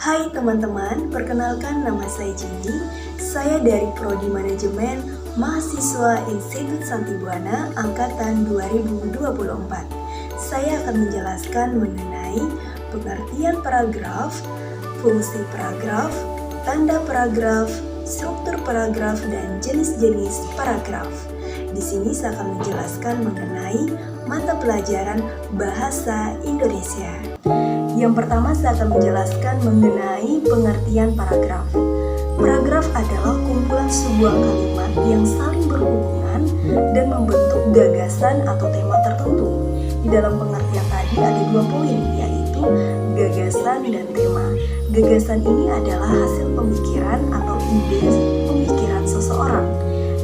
Hai teman-teman, perkenalkan nama saya Jinny. Saya dari Prodi Manajemen, mahasiswa Institut Santibuana Angkatan 2024. Saya akan menjelaskan mengenai pengertian paragraf, fungsi paragraf, tanda paragraf, struktur paragraf, dan jenis-jenis paragraf. Di sini saya akan menjelaskan mengenai mata pelajaran Bahasa Indonesia. Yang pertama saya akan menjelaskan mengenai pengertian paragraf. Paragraf adalah kumpulan sebuah kalimat yang saling berhubungan dan membentuk gagasan atau tema tertentu. Di dalam pengertian tadi ada 2 poin, yaitu gagasan dan tema. Gagasan ini adalah hasil pemikiran atau ide pemikiran seseorang.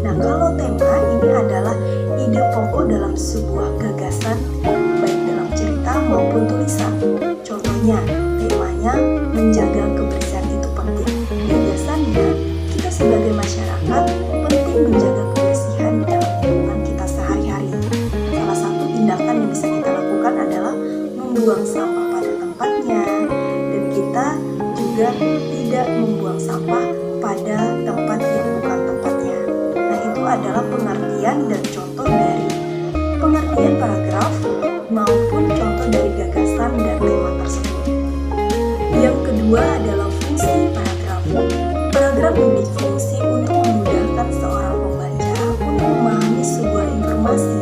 Nah, kalau tema ini adalah ide pokok dalam sebuah gagasan, baik dalam cerita maupun tulisan. Contohnya, temanya menjaga kebersihan itu penting. Gagasannya, kita sebagai masyarakat penting menjaga kebersihan dalam kehidupan kita sehari-hari. Salah satu tindakan yang bisa kita lakukan adalah membuang sampah pada tempatnya, dan kita juga tidak membuang sampah pada tempat yang bukan tempatnya. Nah, itu adalah pengertian dan contoh dari pengertian paragraf maupun contoh dari gagasan dan tema tersebut. Yang kedua adalah fungsi paragraf. Paragraf memiliki fungsi untuk memudahkan seorang pembaca untuk memahami sebuah informasi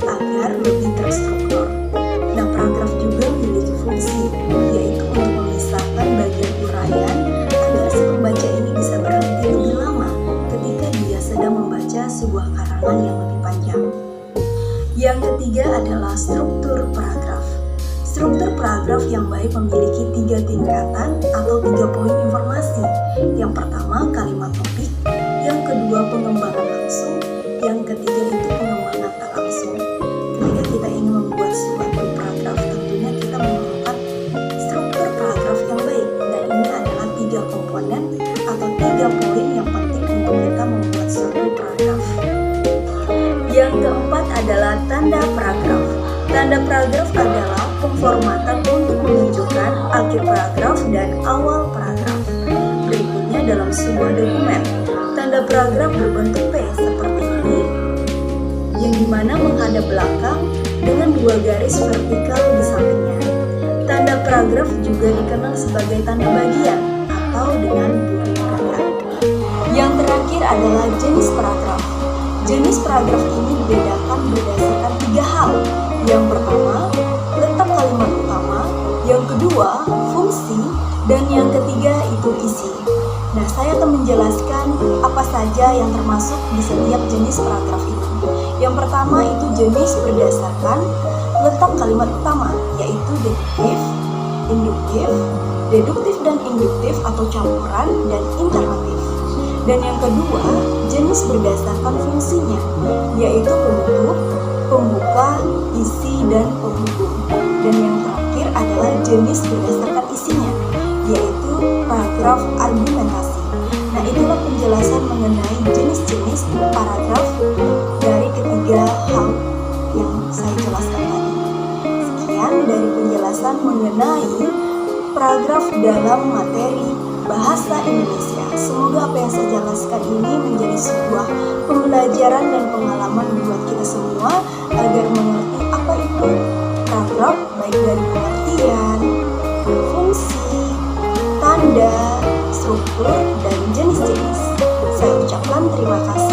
agar lebih terstruktur. Nah, paragraf juga memiliki fungsi, yaitu untuk memisahkan bagian uraian agar si pembaca ini bisa berhenti lebih lama ketika dia sedang membaca sebuah karangan yang lebih panjang. Yang ketiga adalah struktur paragraf. Struktur paragraf yang baik memiliki 3 tingkatan atau 3 poin informasi. Yang pertama, kalimat topik. Yang kedua, pengembangan langsung. Yang ketiga itu pengembangan tak langsung. Ketika kita ingin membuat suatu paragraf, tentunya kita memerlukan struktur paragraf yang baik. Dan ini adalah 3 komponen atau 3 poin yang penting untuk kita membuat suatu paragraf. Yang keempat adalah tanda paragraf. Tanda paragraf adalah pemformatan untuk menunjukkan akhir paragraf dan awal paragraf. Berikutnya dalam sebuah dokumen, tanda paragraf berbentuk P seperti ini, yang dimana menghadap belakang dengan 2 garis vertikal di sampingnya. Tanda paragraf juga dikenal sebagai tanda bagian atau dengan bulu ganda. Yang terakhir adalah jenis paragraf. Jenis paragraf ini dibedakan berdasarkan 3 hal. Yang pertama, letak kalimat utama. Yang kedua, fungsi. Dan yang ketiga itu isi. Nah, saya akan menjelaskan apa saja yang termasuk di setiap jenis paragraf ini. Yang pertama itu jenis berdasarkan letak kalimat utama, yaitu deduktif, induktif, deduktif dan induktif atau campuran, dan alternatif. Dan yang kedua, jenis berdasarkan fungsinya, yaitu penutup, pembuka, isi, dan penghubung. Dan yang terakhir adalah jenis berdasarkan isinya, yaitu paragraf argumentasi. Nah, itulah penjelasan mengenai jenis-jenis paragraf dari ketiga hal yang saya jelaskan tadi. Sekian dari penjelasan mengenai paragraf dalam materi Bahasa Indonesia. Semoga apa yang saya jelaskan ini menjadi sebuah pembelajaran dan pengalaman buat kita semua agar mengerti apa itu paragraf, baik dari pengertian, fungsi, tanda, struktur, dan jenis-jenis. Saya ucapkan terima kasih.